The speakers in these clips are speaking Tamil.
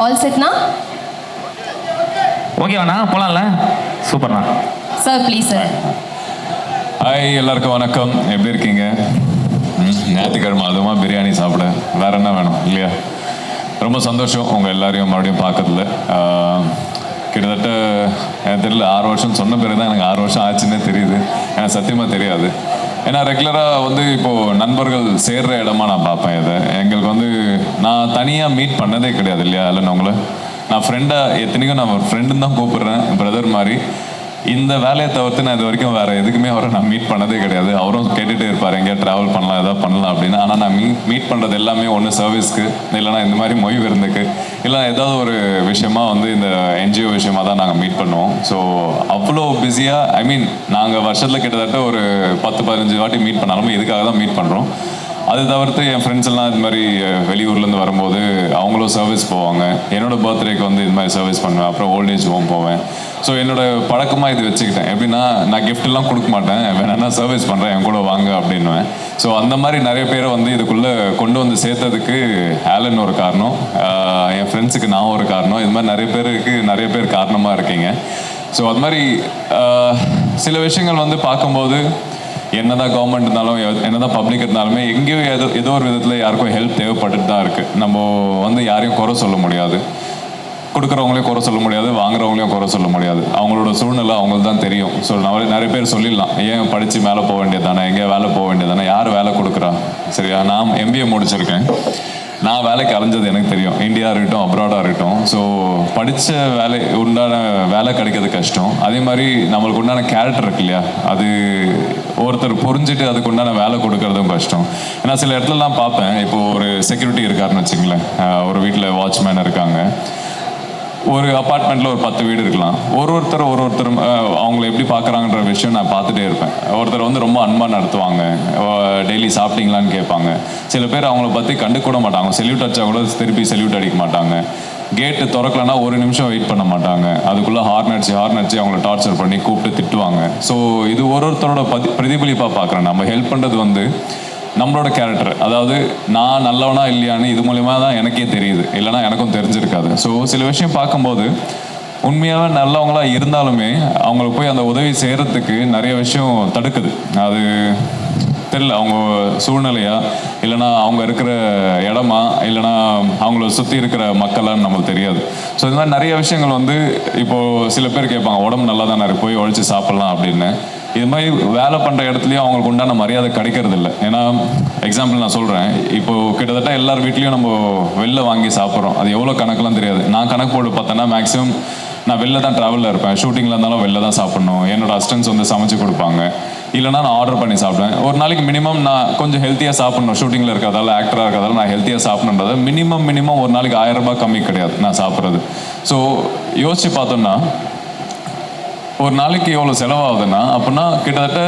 ஆல் செட்னா? ஓகேவாண்ணா போலாம்ல? சூப்பர்ண்ணா. Sir please sir. ஹாய், எல்லாருக்கும் வணக்கம். எப்படி இருக்கீங்க? ஞாயிற்றுக்கிழமை அதுவுமா பிரியாணி சாப்பிட வேற என்ன வேணும் இல்லையா? ரொம்ப சந்தோஷம் உங்கள் எல்லாரையும் மறுபடியும் பார்க்கறதுல. கிட்டத்தட்ட எனக்கு தெரியல 6 வருஷம் சொன்ன பிறகு தான் எனக்கு 6 வருஷம் ஆச்சுன்னே தெரியுது. எனக்கு சத்தியமாக தெரியாது. ஏன்னா ரெகுலராக வந்து இப்போது நண்பர்கள் சேர்கிற இடமா நான் பார்ப்பேன். இதை எங்களுக்கு வந்து நான் தனியாக மீட் பண்ணதே கிடையாது இல்லையா? இல்லைன்னு உங்களை நான் ஃப்ரெண்டாக எத்தனைக்கும் நான் ஒரு ஃப்ரெண்டுன்னு தான் கூப்பிடுறேன், பிரதர் மாதிரி. இந்த வேலையை தவிர்த்து நான் இது வரைக்கும் வேறு எதுக்குமே அவரை நான் மீட் பண்ணதே கிடையாது. அவரும் கேட்டுகிட்டே இருப்பார், எங்கேயா ட்ராவல் பண்ணலாம் எதாவது பண்ணலாம் அப்படின்னு. ஆனால் நான் மீட் பண்ணுறது எல்லாமே ஒன்று சர்வீஸ்க்கு, இல்லைனா இந்த மாதிரி மொய் விருந்துக்கு, இல்லை ஏதாவது ஒரு விஷயமா வந்து இந்த என்ஜிஓ விஷயமா தான் நாங்கள் மீட் பண்ணுவோம். ஸோ அவ்வளோ பிஸியாக நாங்கள் வருஷத்தில் கிட்டத்தட்ட ஒரு 10-15 வாட்டி மீட் பண்ணாலுமே இதுக்காக தான் மீட் பண்ணுறோம். அது தவிர்த்து என் ஃப்ரெண்ட்ஸ் எல்லாம் இது மாதிரி வெளியூர்லேருந்து வரும்போது அவங்களும் சர்வீஸ் போவாங்க. என்னோடய பர்த்டேக்கு வந்து இது மாதிரி சர்வீஸ் பண்ணுவேன். அப்புறம் ஓல்டேஜ் ஹோம் போவேன். ஸோ என்னோடய பழக்கமாக இது வச்சுக்கிட்டேன். எப்படின்னா, நான் கிஃப்ட்லாம் கொடுக்க மாட்டேன், வேணா சர்வீஸ் பண்ணுறேன், என் கூட வாங்க அப்படின்னுவேன். ஸோ அந்த மாதிரி நிறைய பேரை வந்து இதுக்குள்ளே கொண்டு வந்து சேர்த்ததுக்கு ஆலன் ஒரு காரணம், என் ஃப்ரெண்ட்ஸுக்கு நான் ஒரு காரணம், இது மாதிரி நிறைய பேர் காரணமாக இருக்கீங்க. ஸோ அது மாதிரி சில விஷயங்கள் வந்து பார்க்கும்போது என்னதான் கவர்மெண்ட் இருந்தாலும் என்னதான் பப்ளிக் இருந்தாலுமே எங்கேயோ ஏதோ ஒரு விதத்தில் யாருக்கும் ஹெல்ப் தேவைப்பட்டுட்டு தான் இருக்குது. நம்ம வந்து யாரையும் குறை சொல்ல முடியாது, கொடுக்குறவங்களையும் குறை சொல்ல முடியாது, வாங்குறவங்களையும் குறை சொல்ல முடியாது. அவங்களோட சூழ்நிலை அவங்களுக்கு தான் தெரியும். ஸோ நிறைய பேர் சொல்லிடலாம், ஏன் படித்து மேலே போக வேண்டியது தானே, எங்கேயா வேலை போக வேண்டியது தானே, யார் வேலை கொடுக்குறா? சரியா, நான் MBA முடிச்சிருக்கேன். நான் வேலைக்கு அலைஞ்சது எனக்கு தெரியும், இந்தியா இருக்கட்டும் அப்ராடாக இருக்கட்டும். ஸோ படித்த உண்டான வேலை கிடைக்கிறது கஷ்டம். அதே மாதிரி நம்மளுக்கு உண்டான கேரக்டர் இருக்கு இல்லையா, அது ஒருத்தர் புரிஞ்சுட்டு அதுக்கு உண்டான வேலை கொடுக்கறதும் கஷ்டம். ஏன்னா சில இடத்துலலாம் பார்ப்பேன், இப்போது ஒரு செக்யூரிட்டி இருக்காருன்னு வச்சுங்களேன், ஒரு வீட்டில் வாட்ச்மேன் இருக்காங்க, ஒரு அப்பார்ட்மெண்ட்டில் ஒரு 10 வீடு இருக்கலாம். ஒருத்தர் அவங்கள எப்படி பார்க்குறாங்கன்ற விஷயம் நான் பார்த்துட்டே இருப்பேன். ஒருத்தர் வந்து ரொம்ப அன்பாக நடத்துவாங்க, டெய்லி சாப்பிட்டீங்களான்னு கேட்பாங்க. சில பேர் அவங்கள பற்றி கண்டுக்கூட மாட்டாங்க, செல்யூட் அடிச்சா கூட திருப்பி செல்யூட் அடிக்க மாட்டாங்க. கேட்டு திறக்கலன்னா 1 நிமிஷம் வெயிட் பண்ண மாட்டாங்க, அதுக்குள்ளே ஹார்ன் அடிச்சு அவங்கள டார்ச்சர் பண்ணி கூப்பிட்டு திட்டுவாங்க. ஸோ இது ஒருத்தரோட பிரதிபலிப்பாக பார்க்குறேன். நம்ம ஹெல்ப் பண்ணுறது வந்து நம்மளோட கேரக்டர், அதாவது நான் நல்லவனா இல்லையான்னு இது மூலமா தான் எனக்கே தெரியுது, இல்லைனா எனக்கும் தெரிஞ்சிருக்காது. ஸோ சில விஷயம் பார்க்கும்போது உண்மையாக நல்லவங்களா இருந்தாலுமே அவங்களுக்கு போய் அந்த உதவி செய்கிறதுக்கு நிறைய விஷயம் தடுக்குது. அது தெரியல, அவங்க சூழ்நிலையா, இல்லைனா அவங்க இருக்கிற இடமா, இல்லைனா அவங்கள சுற்றி இருக்கிற மக்களான்னு நம்மளுக்கு தெரியாது. ஸோ இது மாதிரி நிறைய விஷயங்கள் வந்து இப்போது சில பேர் கேட்பாங்க, உடம்பு நல்லா தானே இருக்கு, போய் உழைச்சி சாப்பிட்லாம் அப்படின்னு. இது மாதிரி வேலை பண்ணுற இடத்துலையும் அவங்களுக்கு உண்டான மரியாதை கிடைக்கிறது இல்லை. ஏன்னா எக்ஸாம்பிள் நான் சொல்கிறேன், இப்போது கிட்டத்தட்ட எல்லார் வீட்லேயும் நம்ம வெளில வாங்கி சாப்பிட்றோம். அது எவ்வளோ கணக்கெலாம் தெரியாது. நான் கணக்கு போட்டு பார்த்தேன்னா மேக்ஸிமம் நான் வெளில தான் ட்ராவலில் இருப்பேன், ஷூட்டிங்கில் இருந்தாலும் வெளில தான் சாப்பிட்ணும். என்னோடய அசிஸ்டன்ஸ் வந்து சமைச்சு கொடுப்பாங்க, இல்லைனா நான் ஆர்டர் பண்ணி சாப்பிடுவேன். ஒரு நாளைக்கு மினிமம் நான் கொஞ்சம் ஹெல்த்தியாக சாப்பிட்ணும், ஷூட்டிங்கில் இருக்கிறதால ஆக்டராக இருக்கிறதால நான் ஹெல்த்தியாக சாப்பிட்ணுன்றது மினிமம் ஒரு நாளைக்கு 1000 ரூபாய் கம்மி கிடையாது நான் சாப்பிட்றது. ஸோ யோசித்து பார்த்தோன்னா ஒரு நாளைக்கு எவ்வளோ செலவாகுதுன்னா, அப்படின்னா கிட்டத்தட்ட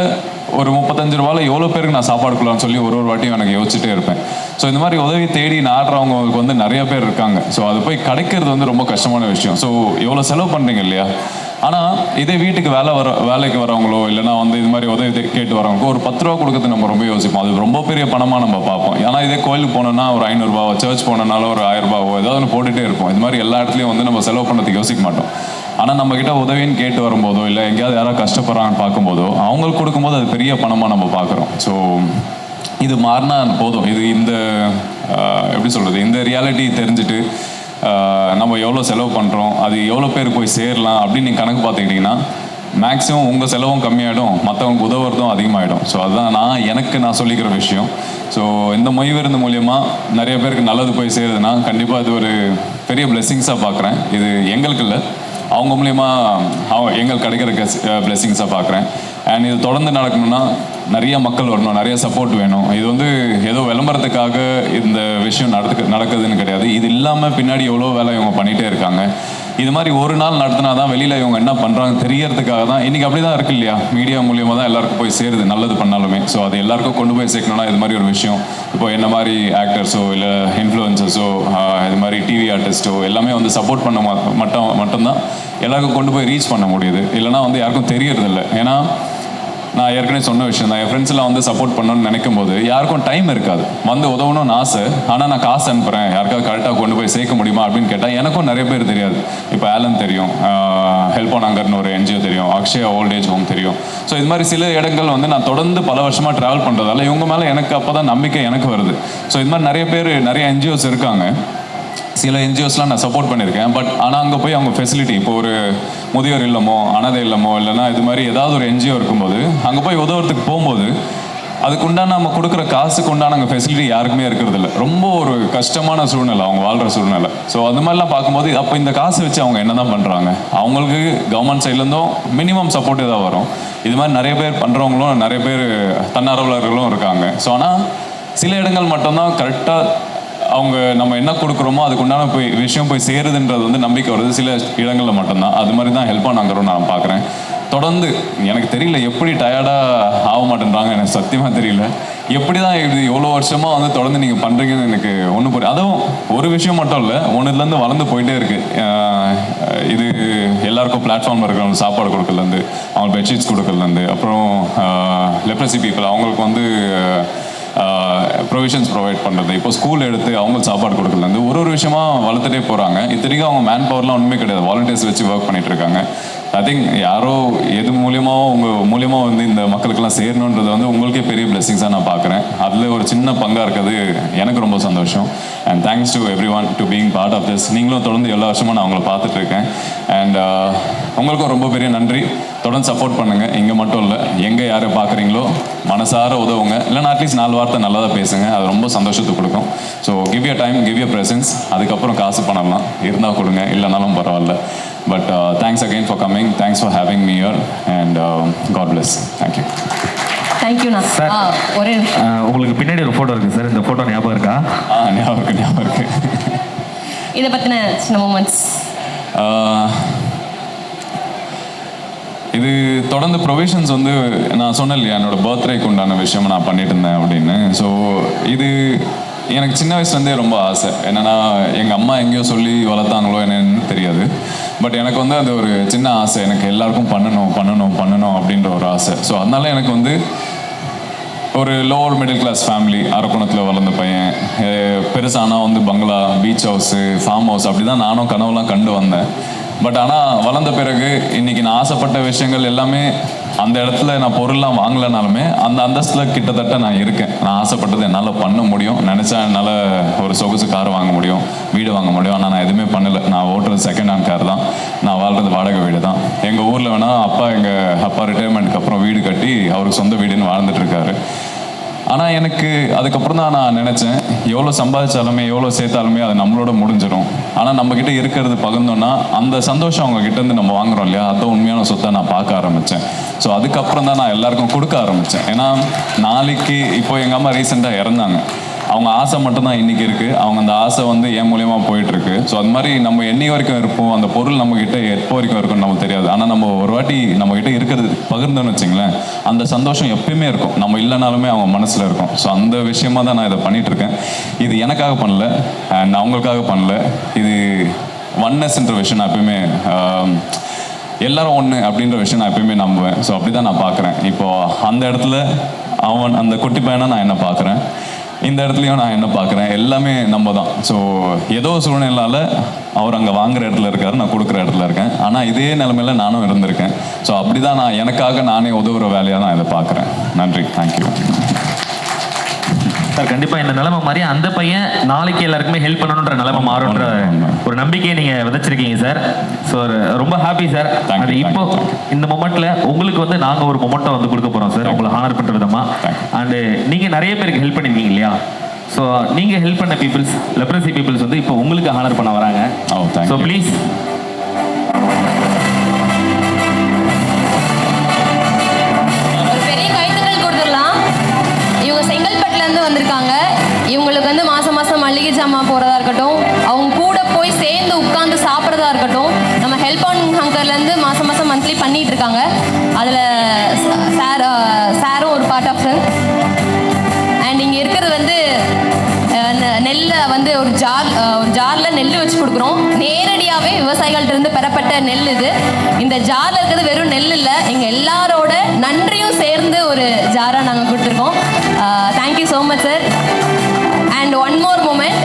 ஒரு 35 ரூபாயில் எவ்வளோ பேருக்கு நான் சாப்பாடு கொடுக்கலான்னு சொல்லி ஒரு வாட்டியும் எனக்கு யோசிச்சுட்டே இருப்பேன். ஸோ இந்த மாதிரி உதவி தேடி நாடுறவங்களுக்கு வந்து நிறைய பேர் இருக்காங்க. ஸோ அது போய் கிடைக்கிறது வந்து ரொம்ப கஷ்டமான விஷயம். ஸோ எவ்வளோ செலவு பண்ணுறீங்க இல்லையா? ஆனால் இதே வீட்டுக்கு வேலைக்கு வரவங்களோ, இல்லைனா வந்து இது மாதிரி உதவி கேட்டு வரவங்களுக்கோ ஒரு 10 ரூபா கொடுக்கறது நம்ம ரொம்ப யோசிப்போம். அது ரொம்ப பெரிய பணமாக நம்ம பார்ப்போம். ஏன்னா இதே கோயிலுக்கு போனோன்னா ஒரு 500 ரூபாவோ, சர்ச் போனோன்னாலும் ஒரு 1000 ரூபாவோ ஏதாவது ஒன்று போட்டுகிட்டே இருப்போம். இது மாதிரி எல்லா இடத்துலையும் வந்து நம்ம செலவு பண்ணுறதுக்கு யோசிக்க மாட்டோம். ஆனால் நம்மக்கிட்ட உதவின்னு கேட்டு வரும்போதோ, இல்லை எங்கேயாவது யாராவது கஷ்டப்படுறாங்கன்னு பார்க்கும்போதோ அவங்களுக்கு கொடுக்கும்போது அது பெரிய பணமாக நம்ம பார்க்குறோம். ஸோ இது மாறினா போதும். இது இந்த எப்படி சொல்கிறது, இந்த ரியாலிட்டி தெரிஞ்சுட்டு நம்ம எவ்வளோ செலவு பண்ணுறோம், அது எவ்வளோ பேர் போய் சேரலாம் அப்படின்னு நீங்கள் கணக்கு பார்த்துக்கிட்டிங்கன்னா மேக்ஸிமம் உங்கள் செலவும் கம்மியாகிடும், மற்றவங்களுக்கு உதவுறதும் அதிகமாகிடும். ஸோ அதுதான் நான் சொல்லிக்கிற விஷயம். ஸோ இந்த மொய் விருந்து மூலியமாக நிறைய பேருக்கு நல்லது போய் சேருதுன்னா கண்டிப்பாக இது ஒரு பெரிய பிளெஸ்ஸிங்ஸாக பார்க்குறேன். இது எங்களுக்கு இல்லை, அவங்க மூலிமா எங்களுக்கு கிடைக்கிற பிளெஸ்ஸிங்ஸாக பார்க்குறேன். அண்ட் இது தொடர்ந்து நடக்கணும்னா நிறைய மக்கள் வரணும், நிறைய சப்போர்ட் வேணும். இது வந்து ஏதோ விளம்பரத்துக்காக இந்த விஷயம் நடக்குதுன்னு கிடையாது. இது இல்லாமல் பின்னாடி எவ்வளோ வேலை இவங்க பண்ணிகிட்டே இருக்காங்க. இது மாதிரி ஒரு நாள் நடத்தினா தான் வெளியில் இவங்க என்ன பண்ணுறாங்க தெரியறதுக்காக தான். இன்றைக்கி அப்படி தான் இருக்குது இல்லையா, மீடியா மூலியமாக தான் எல்லாருக்கும் போய் சேருது நல்லது பண்ணாலுமே. ஸோ அது எல்லாருக்கும் கொண்டு போய் சேர்க்கணும்னா இது மாதிரி ஒரு விஷயம், இப்போ என்ன மாதிரி ஆக்டர்ஸோ இல்லை இன்ஃப்ளூயன்சர்ஸோ இது மாதிரி டிவி ஆர்டிஸ்ட்டோ எல்லாமே வந்து சப்போர்ட் பண்ண மட்டும்தான் எல்லாருக்கும் கொண்டு போய் ரீச் பண்ண முடியுது. இல்லைனா வந்து யாருக்கும் தெரியறதில்லை. ஏன்னா நான் ஏற்கனவே சொன்ன விஷயம் தான். என் ஃப்ரெண்ட்ஸ்லாம் வந்து சப்போர்ட் பண்ணணும்னு நினைக்கும் போது யாருக்கும் டைம் இருக்காது. வந்து உதவணும்னு ஆசை, ஆனால் நான் காசு அனுப்புகிறேன், யாருக்காவது கரெக்டாக கொண்டு போய் சேர்க்க முடியுமா அப்படின்னு கேட்டால் எனக்கும் நிறைய பேர் தெரியாது. இப்போ ஆலன் தெரியும், ஹெல்ப் ஆன் ஹங்கர்னு ஒரு NGO தெரியும், அக்ஷயா ஓல்ட் ஏஜ் ஹோம் தெரியும். ஸோ இது மாதிரி சில இடங்கள் வந்து நான் தொடர்ந்து பல வருஷமாக ட்ராவல் பண்ணுறதால இவங்க மேலே எனக்கு அப்போ தான் நம்பிக்கை எனக்கு வருது. ஸோ இது மாதிரி நிறைய பேர், நிறைய NGOs இருக்காங்க. சில NGOஸ்லாம் நான் சப்போர்ட் பண்ணியிருக்கேன். பட் ஆனால் அங்கே போய் அவங்க ஃபெசிலிட்டி, இப்போ ஒரு முதியோர் இல்லமோ அனாதை இல்லமோ இல்லைன்னா இது மாதிரி ஏதாவது ஒரு NGO இருக்கும்போது அங்கே போய் உதவுறதுக்கு போகும்போது அதுக்கு உண்டான நம்ம கொடுக்குற காசுக்கு உண்டான அங்கே ஃபெசிலிட்டி யாருக்குமே இருக்கிறது இல்லை. ரொம்ப ஒரு கஷ்டமான சூழ்நிலை அவங்க வாழ்கிற சூழ்நிலை. ஸோ அது மாதிரிலாம் பார்க்கும்போது அப்போ இந்த காசு வச்சு அவங்க என்ன தான் பண்ணுறாங்க? அவங்களுக்கு கவர்மெண்ட் சைட்லேருந்தும் மினிமம் சப்போர்ட் ஏதாவது வரும். இது மாதிரி நிறைய பேர் பண்ணுறவங்களும் நிறைய பேர் தன்னார்வலர்களும் இருக்காங்க. ஸோ ஆனால் சில இடங்கள் மட்டும்தான் கரெக்டாக அவங்க நம்ம என்ன கொடுக்குறோமோ அதுக்கு உண்டான விஷயம் போய் சேருதுன்றது வந்து நம்பிக்கை வருது சில இடங்களில் மட்டும்தான். அது மாதிரி தான் ஹெல்ப் ஆனாங்கிறோம் நான் பார்க்குறேன். தொடர்ந்து எனக்கு தெரியல எப்படி டயர்டாக ஆக மாட்டேன்றாங்க, எனக்கு சத்தியமாக தெரியல. எப்படி தான் இது எவ்வளோ வருஷமாக வந்து தொடர்ந்து நீங்கள் பண்ணுறீங்கன்னு எனக்கு ஒன்றும் புரியும். அதுவும் ஒரு விஷயம் மட்டும் இல்லை, ஒன்றுலேருந்து வளர்ந்து போயிட்டே இருக்குது. இது எல்லாருக்கும் பிளாட்ஃபார்மில் இருக்கிறவங்க சாப்பாடு கொடுக்கறதுலேருந்து, அவங்க பெட்ஷீட்ஸ் கொடுக்கறதுலேருந்து, அப்புறம் லெப்ரசி பீப்புள் அவங்களுக்கு வந்து ப்ரொவிஷன்ஸ் ப்ரொவைட் பண்ணுறது, இப்போ ஸ்கூல் எடுத்து அவங்களுக்கு சாப்பாடு கொடுக்கறதுலேருந்து ஒரு விஷயமா வளர்த்துட்டே போகிறாங்க. இத்தனைக்கும் அவங்க மேன் பவர்லாம் ஒன்றுமே கிடையாது, வாலண்டியர்ஸ் வச்சு ஒர்க் பண்ணிட்டு இருக்காங்க. ஐ திங்க் யாரோ எது மூலியமாக உங்கள் மூலியமாக வந்து இந்த மக்களுக்கெல்லாம் சேரணுன்றது வந்து உங்களுக்கே பெரிய பிளெஸிங்ஸாக நான் பார்க்குறேன். அதில் ஒரு சின்ன பங்காக இருக்கிறது எனக்கு ரொம்ப சந்தோஷம். And thanks to every one to being part of this. நீங்களும் தொடர்ந்து எல்லா வருஷமும் நான் உங்களை பார்த்துட்டு இருக்கேன். அண்ட் உங்களுக்கும் ரொம்ப பெரிய நன்றி. தொடர்ந்து சப்போர்ட் பண்ணுங்கள். இங்கே மட்டும் இல்லை, எங்கே யாரை பார்க்குறீங்களோ மனசார உதவுங்க. இல்லைன்னா அட்லீஸ்ட் 4 வார்த்தை நல்லா தான் பேசுங்க, அது ரொம்ப சந்தோஷத்தை கொடுக்கும். So give you time, give you presence. அதுக்கப்புறம் காசு பண்ணலாம் இருந்தால் கொடுங்க, இல்லைனாலும் பரவாயில்ல. But thanks again for coming, thanks for having me here and God bless. Thank you. தேங்க்யூண்ணா. சார் ஒரே உங்களுக்கு பின்னாடி ஒரு ஃபோட்டோ இருக்குது சார், இந்த ஃபோட்டோ ஞாபகம் இருக்கா? ஞாபகம் இருக்கு. இதை பற்றின சின்ன மூமெண்ட்ஸ். இது தொடர்ந்து ப்ரொவிஷன்ஸ் வந்து நான் சொன்னேன் இல்லையா, என்னோட பர்த்டேக்கு உண்டான விஷயம் நான் பண்ணிட்டு இருந்தேன் அப்படின்னு. ஸோ இது எனக்கு சின்ன வயசுலேருந்தே ரொம்ப ஆசை. என்னென்னா எங்கள் அம்மா எங்கேயோ சொல்லி வளர்த்தாங்களோ என்னன்னு தெரியாது. பட் எனக்கு வந்து அது ஒரு சின்ன ஆசை, எனக்கு எல்லாருக்கும் பண்ணணும் பண்ணணும் பண்ணணும் அப்படின்ற ஒரு ஆசை. ஸோ அதனால எனக்கு வந்து ஒரு லோவர் மிடில் கிளாஸ் ஃபேமிலி, அரக்கோணத்தில் வளர்ந்த பையன், பெருசானா வந்து பங்களா, பீச் ஹவுஸு, ஃபார்ம் ஹவுஸ், அப்படி தான் நானும் கனவுலாம் கண்டு வந்தேன். பட் ஆனால் வளர்ந்த பிறகு இன்றைக்கி நான் ஆசைப்பட்ட விஷயங்கள் எல்லாமே அந்த இடத்துல நான் பொருள்லாம் வாங்கலைனாலுமே அந்த அந்தஸ்தில் கிட்டத்தட்ட நான் இருக்கேன். நான் ஆசைப்பட்டது என்னால் பண்ண முடியும், நினச்சா என்னால் ஒரு சொகுசு கார் வாங்க முடியும், வீடு வாங்க முடியும். ஆனால் நான் எதுவுமே பண்ணலை. நான் ஓட்டுறது செகண்ட் ஹேண்ட் கார் தான், நான் வாழ்கிறது வாடகை வீடு தான். எங்கள் ஊரில் வேணால் எங்கள் அப்பா ரிட்டையர்மெண்ட்டுக்கு அப்புறம் வீடு கட்டி அவருக்கு சொந்த வீடுன்னு வாழ்ந்துட்டுருக்காரு. ஆனால் எனக்கு அதுக்கப்புறம் தான் நான் நினச்சேன், எவ்வளோ சம்பாதிச்சாலுமே எவ்வளோ சேர்த்தாலுமே அது நம்மளோட முடிஞ்சிடும். ஆனால் நம்மக்கிட்ட இருக்கிறது பகிர்ந்தோன்னா அந்த சந்தோஷம் அவங்ககிட்டேருந்து நம்ம வாங்குறோம் இல்லையா, அதுதான் உண்மையான சொத்தை நான் பார்க்க ஆரம்பித்தேன். ஸோ அதுக்கப்புறம் தான் நான் எல்லாருக்கும் கொடுக்க ஆரம்பித்தேன். ஏன்னா நாளைக்கு இப்போ எங்கள் அம்மா ரீசெண்டாக இறந்தாங்க. அவங்க ஆசை மட்டும்தான் இன்றைக்கி இருக்குது. அவங்க அந்த ஆசை வந்து என் மூலியமாக போயிட்டுருக்கு. ஸோ அது மாதிரி நம்ம என்னை வரைக்கும் இருப்போம், அந்த பொருள் நம்மக்கிட்ட எப்போ வரைக்கும் இருக்கும்னு நமக்கு தெரியாது. ஆனால் நம்ம ஒரு வாட்டி நம்மக்கிட்ட இருக்கிறது பகிர்ந்தோன்னு வச்சுங்களேன், அந்த சந்தோஷம் எப்பயுமே இருக்கும், நம்ம இல்லைனாலுமே அவங்க மனசில் இருக்கும். ஸோ அந்த விஷயமாக தான் நான் இதை பண்ணிகிட்ருக்கேன். இது எனக்காக பண்ணல அண்ட் அவங்களுக்காக பண்ணல. இது ஒன்னஸ்ன்ற விஷயம் நான் எப்பயுமே எல்லாரும் ஒன்று அப்படின்ற விஷயம் நான் எப்பயுமே நம்புவேன். ஸோ அப்படி தான் நான் பார்க்குறேன். இப்போது அந்த இடத்துல அந்த குட்டி பையனை நான் என்ன பார்க்குறேன், இந்த இடத்துலையும் நான் என்ன பார்க்குறேன், எல்லாமே நம்ம தான். ஸோ ஏதோ சூழ்நிலையால் அவர் அங்கே வாங்குகிற இடத்துல இருக்கார், நான் கொடுக்குற இடத்துல இருக்கேன். ஆனால் இதே நிலைமையில நானும் இருந்திருக்கேன். ஸோ அப்படி தான் நான் எனக்காக நானே உதவுற வேலையாக தான் இதை பார்க்குறேன். நன்றி, தேங்க்யூ சார். கண்டிப்பாக இந்த நிலைமை மாதிரி அந்த பையன் நாளைக்கு எல்லாருக்குமே ஹெல்ப் பண்ணணுன்ற நிலைமை மாறுன்ற ஒரு நம்பிக்கையை நீங்கள் விதைச்சிருக்கீங்க சார். ஸோ ரொம்ப ஹாப்பி சார். அது இப்போ இந்த மொமெண்ட்டில் உங்களுக்கு வந்து நாங்கள் ஒரு மொமெண்ட்டை வந்து கொடுக்க போகிறோம் சார், உங்களை ஹானர் பண்ணுற விதமாக. அண்டு நீங்கள் நிறைய பேருக்கு ஹெல்ப் பண்ணியிருக்கீங்க இல்லையா, ஸோ நீங்கள் ஹெல்ப் பண்ண பீப்புள்ஸ், லெப்ரசி பீப்புள்ஸ் வந்து இப்போ உங்களுக்கு ஹானர் பண்ண வராங்க. ஸோ ப்ளீஸ் வந்திருக்காங்க. இவங்களுக்கு வந்து மாசம் மாசம் மளிகை ஜாமான் போறதா இருக்கட்டும், அவங்க கூட போய் சேர்ந்து உட்கார்ந்து சாப்பிட்றதா இருக்கட்டும், நம்ம ஹெல்ப் ஆன் ஹங்கர்லேருந்து மாசம் மாசம் மந்த்லி பண்ணிட்டு இருக்காங்க. அதில் சாரும் ஒரு பார்ட் ஆஃப் இட். அண்ட் இங்கே இருக்கிறது வந்து நெல்லை வந்து ஒரு ஜாரில் நெல் வச்சு கொடுக்குறோம். நேரடியாகவே விவசாயிகள்கிட்ட பெறப்பட்ட நெல் இது. இந்த ஜாரில் இருக்கிறது வெறும் நெல் இல்லை, எங்கள் எல்லாரோட நன்றியும் சேர்ந்து ஸ்டாராக நாங்கள் கொடுத்துருக்கோம். Thank you so much sir. And one more moment,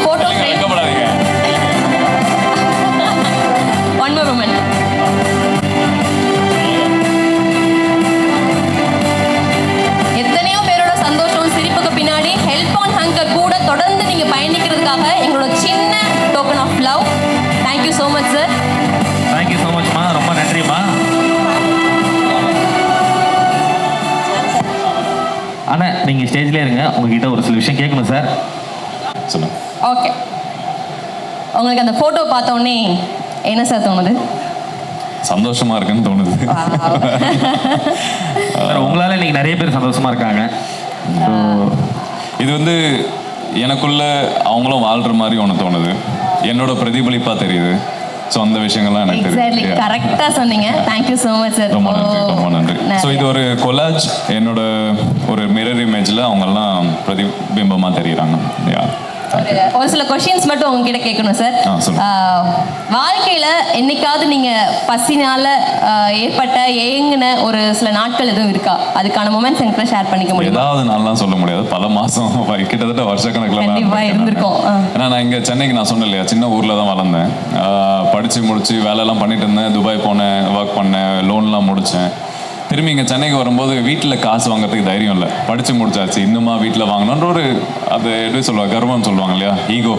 photo frame. One more moment. எத்தனையோ பேரோட சந்தோஷம் சிரிப்புக்கு பின்னாடி ஹெல்ப் ஆன் ஹங்கர் கூட தொடர்ந்து நீங்கள் பயணிக்கிறதுக்காக எங்களோட சின்ன token of love. Thank you so much sir. Thank you so மச்மா, ரொம்ப நன்றிம்மா. அண்ணா நீங்கள் ஸ்டேஜ்லேயே இருங்க, உங்ககிட்ட ஒரு சில விஷயம் கேட்கணும் சார். சொல்லுங்க. ஓகே, உங்களுக்கு அந்த ஃபோட்டோ பார்த்த உடனே என்ன சார் தோணுது? சந்தோஷமா இருக்குன்னு தோணுது. சார் உங்களால் இன்னைக்கு நிறைய பேர் சந்தோஷமா இருக்காங்க. இது வந்து எனக்குள்ள அவங்களும் வாழ்ற மாதிரி ஒன்று தோணுது, என்னோட பிரதிபலிப்பாக தெரியுது. ஸோ அந்த விஷயங்கள்லாம் எனக்கு எக்ஸாக்ட்லி தெரியும். கரெக்டாக சொன்னீங்க. Thank you so much sir. ரொம்ப நன்றி, ரொம்ப நன்றி. ஸோ இது ஒரு கொலாஜ், என்னோட ஒரு மிரர் இமேஜில் அவங்கெல்லாம் பிரதிபிம்பமாக தெரியுறாங்க. யா, ஒரு சில கொஷின்ஸ் மட்டும் உங்ககிட்ட கேட்கணும் சார். சொல்லுங்க. வாழ்க்கையில என்னைக்காவது நீங்க பசினால ஏற்பட்ட ஏங்குன ஒரு சில நாட்கள் எதுவும் இருக்கா? அதுக்கான மொமெண்ட்ஸ் என்கிட்ட ஷேர் பண்ணிக்க முடியுமா? ஏதாவது நாள்லாம் சொல்ல முடியாது, பல மாதம் கிட்டத்தட்ட வருஷக்கணக்கில் கண்டிப்பா இருந்திருக்கும். ஏன்னா நான் இங்கே சென்னைக்கு நான் சொன்னேன் இல்லையா, சின்ன ஊரில் தான் வளர்ந்தேன். படித்து முடிச்சு வேலையெல்லாம் பண்ணிட்டு இருந்தேன், துபாய் போனேன், ஒர்க் பண்ணேன், லோன்லாம் முடித்தேன். திரும்பி இங்கே சென்னைக்கு வரும்போது வீட்டில் காசு வாங்குறதுக்கு தைரியம் இல்லை. படித்து முடிச்சாச்சு, இன்னுமா வீட்டில் வாங்கணுன்ற ஒரு அது எப்படி சொல்லுவாங்க, கர்வம் சொல்லுவாங்க இல்லையா, ஈகோ.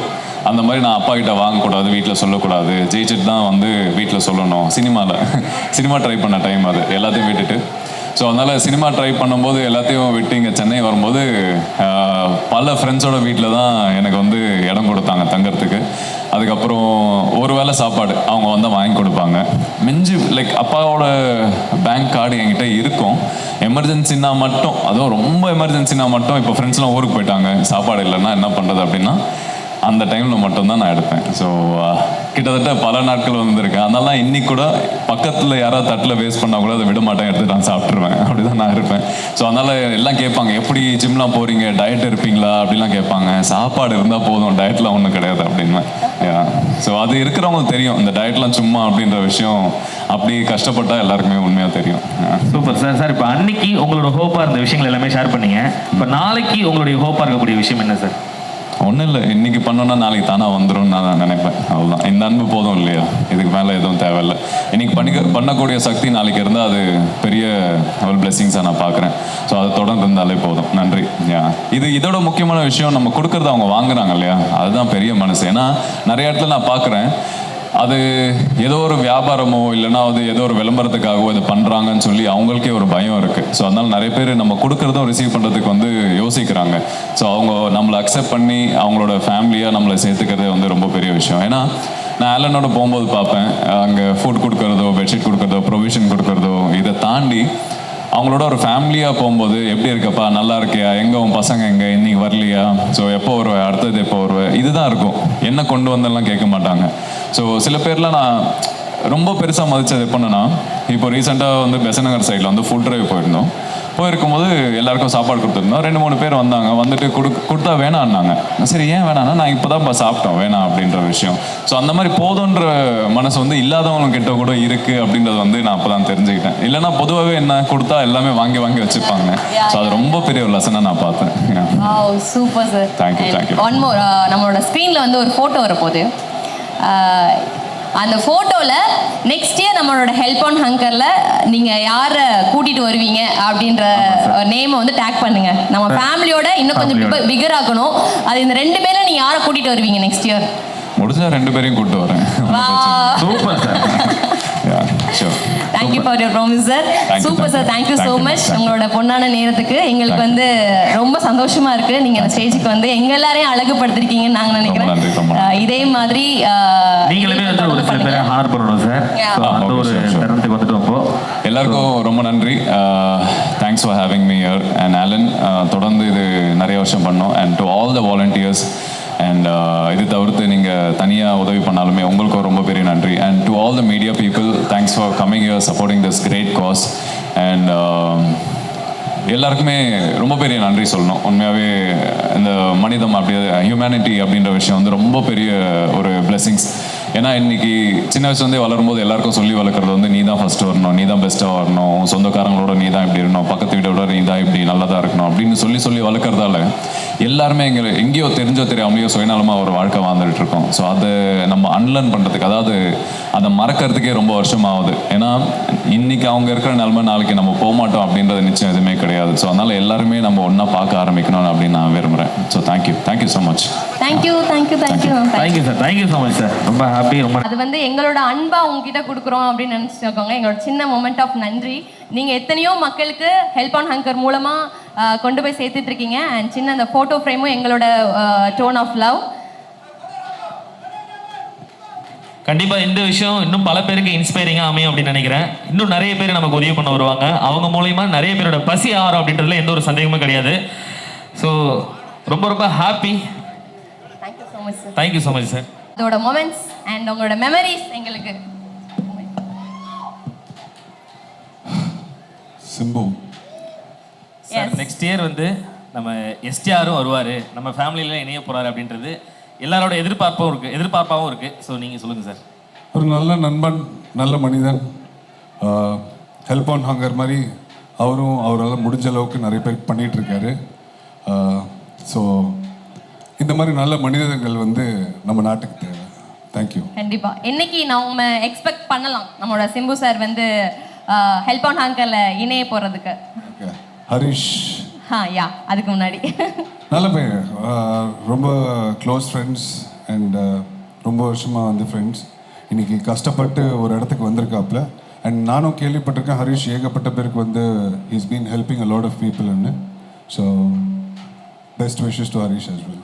அந்த மாதிரி நான் அப்பா கிட்ட வாங்கக்கூடாது, வீட்டில் சொல்லக்கூடாது, ஜெயிச்சுட்டு தான் வந்து வீட்டில் சொல்லணும். சினிமா ட்ரை பண்ண டைம் அது, எல்லாத்தையும் விட்டுட்டு. ஸோ அதனால் சினிமா ட்ரை பண்ணும்போது எல்லாத்தையும் விட்டு இங்கே சென்னை வரும்போது பல ஃப்ரெண்ட்ஸோட வீட்டில் தான் எனக்கு வந்து இடம் கொடுத்தாங்க தங்கறதுக்கு. அதுக்கப்புறம் ஒரு வேளை சாப்பாடு அவங்க வந்து வாங்கி கொடுப்பாங்க. மிஞ்சி லைக் அப்பாவோட பேங்க் கார்டு என்கிட்ட இருக்கும், எமர்ஜென்சின்னா மட்டும், அதுவும் ரொம்ப எமர்ஜென்சினா மட்டும். இப்போ ஃப்ரெண்ட்ஸ்லாம் ஊருக்கு போயிட்டாங்க, சாப்பாடு இல்லைன்னா என்ன பண்ணுறது அப்படின்னா அந்த டைமில் மட்டும்தான் நான் எடுப்பேன். ஸோ கிட்டத்தட்ட பல நாட்கள் வந்திருக்கேன். அதனால இன்னைக்கு கூட பக்கத்தில் யாராவது தட்டில் வேஸ்ட் பண்ணால் கூட அதை விட மாட்டேன், எடுத்து நான் சாப்பிட்ருவேன். அப்படி தான் நான் இருப்பேன். ஸோ அதனால் எல்லாம் கேட்பாங்க, எப்படி ஜிம்லாம் போகிறீங்க, டயட் இருப்பீங்களா அப்படிலாம் கேட்பாங்க. சாப்பாடு இருந்தால் போதும், டயட்லாம் ஒன்றும் கிடையாது அப்படின்னு. ஸோ அது இருக்கிறவங்களுக்கு தெரியும், இந்த டயட்லாம் சும்மா அப்படின்ற விஷயம் அப்படி கஷ்டப்பட்டால் எல்லாருக்குமே உண்மையாக தெரியும். Super sir. சார் இப்போ அன்னைக்கு உங்களோட ஹோப்பாக இருந்த விஷயங்கள் எல்லாமே ஷேர் பண்ணீங்க. இப்போ நாளைக்கு உங்களுடைய ஹோப்பாக இருக்கக்கூடிய விஷயம் என்ன சார்? ஒன்றும் இல்லை, இன்னைக்கு பண்ணோன்னா நாளைக்கு தானாக வந்துடும் நான் நினைப்பேன். அவ்வளோதான், இந்த அன்பு போதும் இல்லையா, இதுக்கு மேலே எதுவும் தேவையில்லை. இன்னைக்கு பண்ணக்கூடிய சக்தி நாளைக்கு இருந்தால் அது பெரிய ஒரு பிளெஸிங்ஸாக நான் பார்க்குறேன். ஸோ அதை தொடர்ந்து இருந்தாலே போதும். நன்றி. இதோட முக்கியமான விஷயம், நம்ம கொடுக்குறது அவங்க வாங்குறாங்க இல்லையா, அதுதான் பெரிய மனசு. ஏன்னா நிறைய இடத்துல நான் பார்க்குறேன், அது ஏதோ ஒரு வியாபாரமோ இல்லைன்னா அது ஏதோ ஒரு விளம்பரத்துக்காகவோ இது பண்ணுறாங்கன்னு சொல்லி அவங்களுக்கே ஒரு பயம் இருக்குது. ஸோ அதனால் நிறைய பேர் நம்ம கொடுக்குறதும் ரிசீவ் பண்ணுறதுக்கு வந்து யோசிக்கிறாங்க. ஸோ அவங்க நம்மளை அக்செப்ட் பண்ணி அவங்களோட ஃபேமிலியாக நம்மளை சேர்த்துக்கிறதே வந்து ரொம்ப பெரிய விஷயம். ஏன்னா நான் ஆலனோட போகும்போது பார்ப்பேன், அங்கே ஃபுட் கொடுக்குறதோ, பெட்ஷீட் கொடுக்குறதோ, ப்ரொவிஷன் கொடுக்குறதோ, இதை தாண்டி அவங்களோட ஒரு ஃபேமிலியாக போகும்போது, எப்படி இருக்கப்பா, நல்லா இருக்கியா, எங்கே உன் பசங்க எங்கே, இன்னைக்கு வரலையா, ஸோ எப்போ வருவேன், அடுத்தது எப்போ வருவேன், இதுதான் இருக்கும். என்ன கொண்டு வந்தெல்லாம் கேட்க மாட்டாங்க. ஸோ சில பேர்லாம் நான் ரொம்ப பெருசாக மதித்தது எப்போன்னா, இப்போ ரீசெண்டாக வந்து பெசநகர் சைடில் வந்து ஃபுட் ட்ரைவ் போயிருக்கும்போது எல்லாருக்கும் சாப்பாடு கொடுத்துருந்தோம். 2-3 பேர் வந்தாங்க, வந்துட்டு கொடுத்தா வேணான்னாங்க. சரி ஏன் வேணான்னா, நான் இப்போ தான் சாப்பிட்டோம் வேணாம் அப்படின்ற விஷயம். ஸோ அந்த மாதிரி போதுன்ற மனசு வந்து இல்லாதவங்க கிட்ட கூட இருக்குது அப்படின்றது வந்து நான் அப்போ தான் தெரிஞ்சுக்கிட்டேன். இல்லைன்னா பொதுவாகவே என்ன கொடுத்தா எல்லாமே வாங்கி வச்சுப்பாங்க. ஸோ அது ரொம்ப பெரிய ஒரு லெசனாக நான் பார்த்தேன். Super sir. Thank you. One more, நம்மளோட ஸ்க்ரீனில் வந்து ஒரு ஃபோட்டோ வரப்போகுது. அந்த ஃபோட்டோவில் நெக்ஸ்ட் இயர் நம்மளோட ஹெல்ப் ஆன் ஹங்கரில் நீங்கள் யாரை கூட்டிகிட்டு வருவீங்க அப்படின்ற நேமை வந்து டேக் பண்ணுங்க. நம்ம ஃபேமிலியோட இன்னும் கொஞ்சம் பிகர் ஆக்கணும். அது இந்த 2 பேரில் நீங்கள் யாரை கூட்டிகிட்டு வருவீங்க நெக்ஸ்ட் இயர்? முடிஞ்சா 2 பேரையும் கூப்பிட்டு வரேன். Super sir. Thank you for your promise sir. Super sir, thank you so much. உங்களோட பொன்னான நேரத்துக்கு எங்களுக்கு வந்து ரொம்ப சந்தோஷமா இருக்கு. நீங்க அந்த ஸ்டேஜுக்கு வந்து எங்க எல்லாரையும் அழகுபடுத்திருக்கீங்கன்னு நாங்க நினைக்கிறேன். இதே மாதிரி நீங்களுமே வந்து ஒரு சில பேரை ஹானர் பண்ணணும் சார். அந்த ஒரு தருணத்துக்கு வந்துட்டு அப்போ எல்லாருக்கும் ரொம்ப நன்றி. Thanks for having me here. And Alan, தொடர்ந்து இது நிறைய வருஷம் பண்ணோம். And to all the volunteers, அண்ட் இது தவிர்த்து நீங்கள் தனியாக உதவி பண்ணாலுமே உங்களுக்கும் ரொம்ப பெரிய நன்றி. And to all the media people, thanks for coming here, supporting this great cause. அண்ட் எல்லாருக்குமே ரொம்ப பெரிய நன்றி சொல்லணும். உண்மையாகவே இந்த மனிதம் அப்படியே ஹியூமனிட்டி அப்படின்ற விஷயம் வந்து ரொம்ப பெரிய ஒரு பிளெஸிங்ஸ். ஏன்னா இன்னைக்கு சின்ன வயசுலேருந்தே வளரும்போது எல்லாருக்கும் சொல்லி வளர்க்குறது வந்து நீ தான் ஃபஸ்ட்டு வரணும், நீ தான் பெஸ்ட்டாக வரணும், சொந்தக்காரங்களோட நீ தான் இப்படி இருக்கணும், பக்கத்து வீட்டை விட நீ தான் இப்படி நல்லதாக இருக்கணும் அப்படின்னு சொல்லி வளர்க்குறதால எல்லாருமே எங்கேயோ தெரிஞ்சோ தெரியாமலையோ சுயநலமாக ஒரு வாழ்க்கை வாழ்ந்துட்டு இருக்கோம். ஸோ அதை நம்ம அன்லர்ன் பண்ணுறதுக்கு, அதாவது அதை மறக்கிறதுக்கே ரொம்ப வருஷம் ஆகுது. ஏன்னா இன்னைக்கு அவங்க இருக்கிற நிலைமை நாளைக்கு நம்ம போக மாட்டோம் அப்படின்றது நிச்சயம் எதுவுமே கிடையாது. ஸோ அதனால் எல்லாருமே நம்ம ஒன்றா பார்க்க ஆரம்பிக்கணும் அப்படின்னு நான் விரும்புகிறேன். So thank you so much. Thank you sir, thank you so much sir. ரொம்ப ஹாப்பி. ரொம்ப அது வந்து எங்களோட அன்பா உங்ககிட்ட கொடுக்குறோம் அப்படின்னு நினச்சிக்கோங்க. எங்களோட சின்ன மொமெண்ட் ஆஃப் நன்றி. நீங்கள் எத்தனையோ மக்களுக்கு ஹெல்ப் ஆன் ஹங்கர் மூலமாக கொண்டு போய் சேர்த்துட்டு இருக்கீங்க. அண்ட் சின்ன அந்த ஃபோட்டோ ஃப்ரேமும் எங்களோட டோன் ஆஃப் லவ். கண்டிப்பா இந்த விஷயம் இன்னும் பல பேருக்கு இன்ஸ்பைரிங்கா அமையும் அப்படின்னு நினைக்கிறேன். இன்னும் நிறைய பேர் நமக்கு உதவி பண்ண வருவாங்க. அவங்க மூலயமா நிறைய பேரோட பசி ஆறும் அப்படின்றதுல எந்த ஒரு சந்தேகமும் கிடையாது. ஸோ ரொம்ப ரொம்ப happy. Thank you so much sir. Thank you so much sir. அதோட மொமெண்ட்ஸ் அண்ட் உங்களோட மெமரிஸ் எங்களுக்கு. சிம்பு சார், நெக்ஸ்ட் இயர் வந்து நம்ம எஸ்டிஆரும் வருவார், நம்ம ஃபேமிலியில் இணைய போகிறாரு அப்படின்றது எல்லாரோட எதிர்பார்ப்பாகவும் இருக்கு. ஸோ நீங்கள் சொல்லுங்கள் சார். ஒரு நல்ல நண்பன், நல்ல மனிதன், ஹெல்ப் ஆன் ஹங்கர் மாதிரி அவரால் முடிஞ்ச அளவுக்கு நிறைய பேர் பண்ணிகிட்ருக்காரு. ஸோ இந்த மாதிரி நல்ல மனிதர்கள் வந்து நம்ம நாட்டுக்கு தேவை. தேங்க்யூ. கண்டிப்பாக இன்னைக்கு நம்ம எக்ஸ்பெக்ட் பண்ணலாம் நம்மளோட சிம்பு சார் வந்து ஹெல்ப் ஆன் ஹங்கரில் இணைய போகிறதுக்கு. ஹரிஷ் யா அதுக்கு முன்னாடி நல்ல பையன், ரொம்ப க்ளோஸ் ஃப்ரெண்ட்ஸ் அண்ட் ரொம்ப வருஷமாக வந்து ஃப்ரெண்ட்ஸ். இன்றைக்கி கஷ்டப்பட்டு ஒரு இடத்துக்கு வந்திருக்காப்புல. அண்ட் நானும் கேள்விப்பட்டிருக்கேன் ஹரிஷ் ஏகப்பட்ட பேருக்கு வந்து he's been helping a lot of பீப்புள்னு. So best wishes to Harish as well.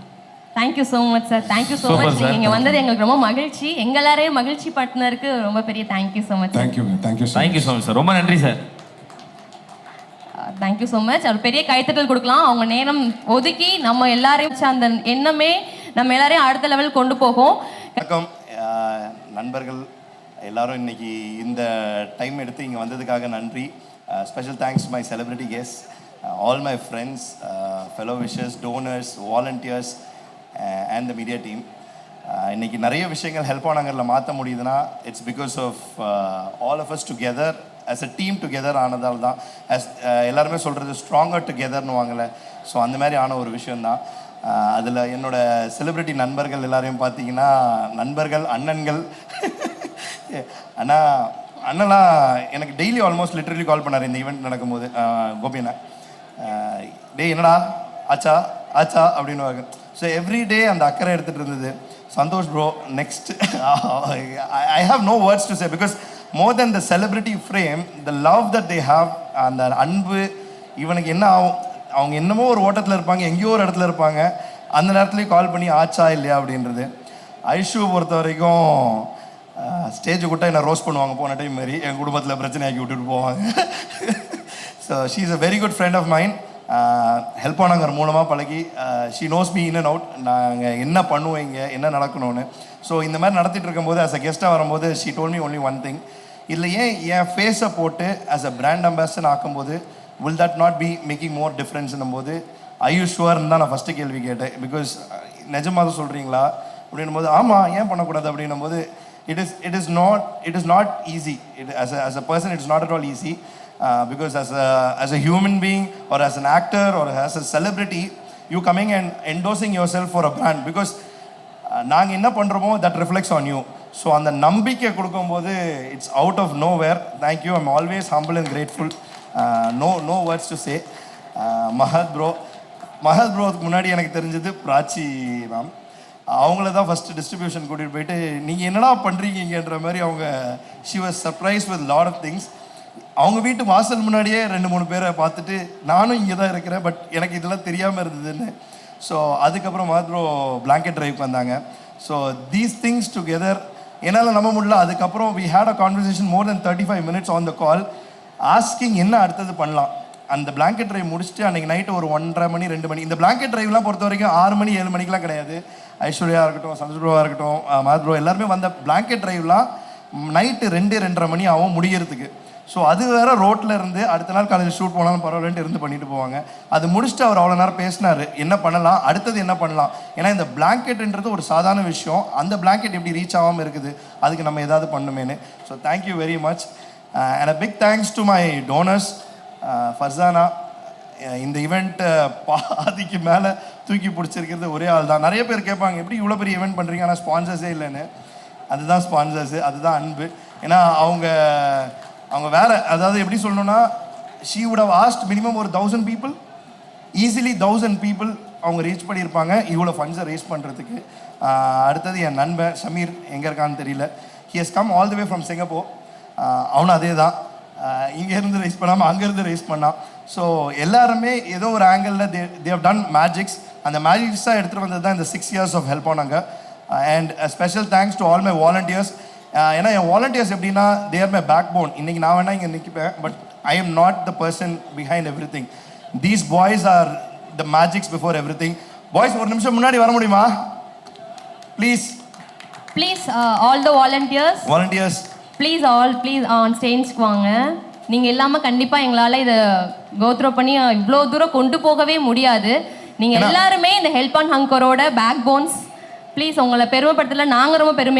Thank you so much sir. Thank you so much. நீங்கள் இங்கே வந்தது எங்களுக்கு ரொம்ப மகிழ்ச்சி. எங்களாரையும் மகிழ்ச்சி பட்டினருக்கு ரொம்ப பெரிய thank you so much. Thank you so much sir. ரொம்ப நன்றி சார். Thank you so much. அவர் பெரிய கைத்தட்டல் கொடுக்கலாம். அவங்க நேரம் ஒதுக்கி நம்ம எல்லாரையும் அந்த எண்ணமே நம்ம எல்லாரையும் அடுத்த லெவல் கொண்டு போகும். வணக்கம் நண்பர்கள் எல்லாரும், இன்னைக்கு இந்த டைம் எடுத்து இங்கே வந்ததுக்காக நன்றி. Special thanks my celebrity guest, all my friends, fellow wishers, donors, volunteers and the media team. இன்னைக்கு நிறைய விஷயங்கள் ஹெல்ப் ஆன் ஹங்கரில் மாற்ற முடியுதுன்னா it's because of all of us together as a team together ஆனதால் தான். எல்லாருமே சொல்கிறது ஸ்ட்ராங்கர் டுகெதர்னு வாங்கலை. ஸோ அந்த மாதிரி ஆன ஒரு விஷயந்தான். அதில் என்னோடய செலிப்ரிட்டி நண்பர்கள் எல்லாரையும் பார்த்தீங்கன்னா, நண்பர்கள், அண்ணன்கள். ஆனால் அண்ணெல்லாம் எனக்கு டெய்லி ஆல்மோஸ்ட் லிட்ரலி கால் பண்ணார் இந்த ஈவெண்ட் நடக்கும்போது. கோபினா டே என்னடா ஆச்சா ஆச்சா அப்படின்னு. ஸோ எவ்ரி டே அந்த அக்கறை எடுத்துகிட்டு இருந்தது. Santosh bro, next I have no words to say because more than the celebrity frame, the love that they have, அந்த அன்பு. இவனுக்கு என்ன ஆகும், அவங்க என்னமோ ஒரு ஓட்டத்தில் இருப்பாங்க, எங்கேயோ ஒரு இடத்துல இருப்பாங்க, அந்த நேரத்துலேயும் கால் பண்ணி ஆச்சா இல்லையா அப்படின்றது. ஐஷுவை பொறுத்த வரைக்கும் ஸ்டேஜை கூட்ட என்ன ரோஸ்ட் பண்ணுவாங்க போன டைம் மாதிரி, என் குடும்பத்தில் பிரச்சனை ஆக்கி விட்டுட்டு போவாங்க. So she is a very good friend of mind. Help ஆனாங்கிற மூலமாக பழகி she knows me in and out, நாங்கள் என்ன பண்ணுவீங்க என்ன நடக்கணும்னு. ஸோ இந்த மாதிரி நடத்திட்டு இருக்கும்போது ஆஸ் அ கெஸ்ட்டாக வரும்போது she told me only one thing, இல்லை ஏன் என் ஃபேஸை போட்டு ஆஸ் அ பிராண்ட் அம்பாசிடர் ஆக்கும்போது will that not be making more டிஃப்ரென்ஸ்னும் போது ஐ யூ ஷுவர்னு தான் நான் ஃபஸ்ட்டு கேள்வி கேட்டேன். பிகாஸ் நிஜமாக சொல்கிறீங்களா அப்படின்னும் போது ஆமாம் ஏன் பண்ணக்கூடாது அப்படின்னும் போது it is not easy. As a person it is not at all easy. Because as a human being or as an actor or as a celebrity, you coming and endorsing yourself for a brand because நாங்கள் என்ன பண்ணுறோமோ that reflects on you. So அந்த நம்பிக்கை கொடுக்கும்போது it's out of nowhere. Thank you, I'm always humble and grateful. No words to say. Mahat ப்ரோவுக்கு முன்னாடி எனக்கு தெரிஞ்சது பிராச்சி மேம். அவங்கள தான் ஃபஸ்ட்டு டிஸ்ட்ரிபியூஷன் கூட்டிகிட்டு போயிட்டு நீங்கள் என்னடா பண்ணுறீங்கன்ற மாதிரி அவங்க she was surprise with lot of things. அவங்க வீட்டு வாசல் முன்னாடியே 2-3 பேரை பார்த்துட்டு நானும் இங்கே தான் இருக்கிறேன் பட் எனக்கு இதெல்லாம் தெரியாமல் இருந்ததுன்னு. ஸோ அதுக்கப்புறம் ப்ரோ பிளாங்கெட் ட்ரைவ்க்கு வந்தாங்க. ஸோ தீஸ் திங்ஸ் டுகெதர் என்னால் நம்ப முடியல. அதுக்கப்புறம் we had a conversation more then 35 minutes on the call asking என்ன அடுத்தது பண்ணலாம். அந்த பிளாங்கெட் ட்ரைவ் முடிச்சுட்டு அன்றைக்கி நைட்டு ஒரு 1:30 மணி 2 மணி. இந்த பிளாங்கெட் ட்ரைவ்லாம் பொறுத்த வரைக்கும் 6 மணி 7 மணிக்கெலாம் கிடையாது. ஐஸ்வர்யா இருக்கட்டும், சந்தோஷ்ப்ரோவாக இருக்கட்டும், மஹத் ப்ரோ எல்லாருமே வந்த பிளாங்கெட் ட்ரைவ்லாம் நைட்டு 2-2:30 மணி ஆகும் முடிகிறதுக்கு. ஸோ அது வேற ரோட்டில் இருந்து அடுத்த நாள் காலையில் ஷூட் போனாலும் பரவாயில்லன்ட்டு இருந்து பண்ணிட்டு போவாங்க. அது முடிச்சுட்டு அவர் அவ்வளோ நேரம் பேசினார், என்ன பண்ணலாம், அடுத்தது என்ன பண்ணலாம். ஏன்னா இந்த பிளாங்கெட்ன்றது ஒரு சாதாரண விஷயம், அந்த பிளாங்கெட் எப்படி ரீச் ஆகாமல் இருக்குது, அதுக்கு நம்ம ஏதாவது பண்ணுமேனு. So thank you very much and a big thanks to my donors. Farzana இந்த ஈவெண்ட் பாதிக்கு மேலே தூக்கி பிடிச்சிருக்கிறது ஒரே ஆள் தான். நிறைய பேர் கேட்பாங்க எப்படி இவ்வளோ பெரிய ஈவெண்ட் பண்ணுறீங்க ஆனால் ஸ்பான்சர்ஸே இல்லைன்னு. அதுதான் ஸ்பான்சர்ஸு, அதுதான் அன்பு. ஏன்னா அவங்க வேற, அதாவது எப்படி சொல்லணும்னா, she would have asked minimum ஒரு 1000 people, ஈஸிலி 1000 people அவங்க ரீச் பண்ணியிருப்பாங்க இவ்வளோ ஃபண்ட்ஸை ரேஸ் பண்ணுறதுக்கு. அடுத்தது என் நண்பன் ஷமீர் எங்கே இருக்கான்னு தெரியல, he has come all the way from Singapore. அவனும் அதே தான், இங்கேருந்து ரேஸ் பண்ணாமல் அங்கேருந்து ரேஸ் பண்ணான். ஸோ எல்லாருமே ஏதோ ஒரு ஆங்கிளில் தே ஹவ் டன் மேஜிக்ஸ். அந்த மேஜிக்ஸாக எடுத்துகிட்டு வந்தது தான் இந்த 6 years ஆஃப் ஹெல்ப் ஆனாங்க. And special thanks to all my volunteers. ஏன்னா என் வாலண்டியர்ஸ் எப்படின்னா, they are my backbone. இன்றைக்கி நான் வேணா இங்கே நிற்கிப்பேன், but I am not the person behind everything. These boys are the magics before everything. Boys ஒரு நிமிஷம் முன்னாடி வர முடியுமா please? Please all the volunteers please on ஸ்டேஜ்க்கு வாங்க. நீங்கள் இல்லாமல் கண்டிப்பாக எங்களால் இதை கோத்ரோ பண்ணி இவ்வளோ தூரம் கொண்டு போகவே முடியாது. நீங்கள் எல்லாருமே இந்த ஹெல்ப் ஆன் ஹங்கரோட பேக் போன்ஸ். ப்ளீஸ் உங்களை பெருமைப்படுத்தல, நாங்கள் ரொம்ப பெருமையாக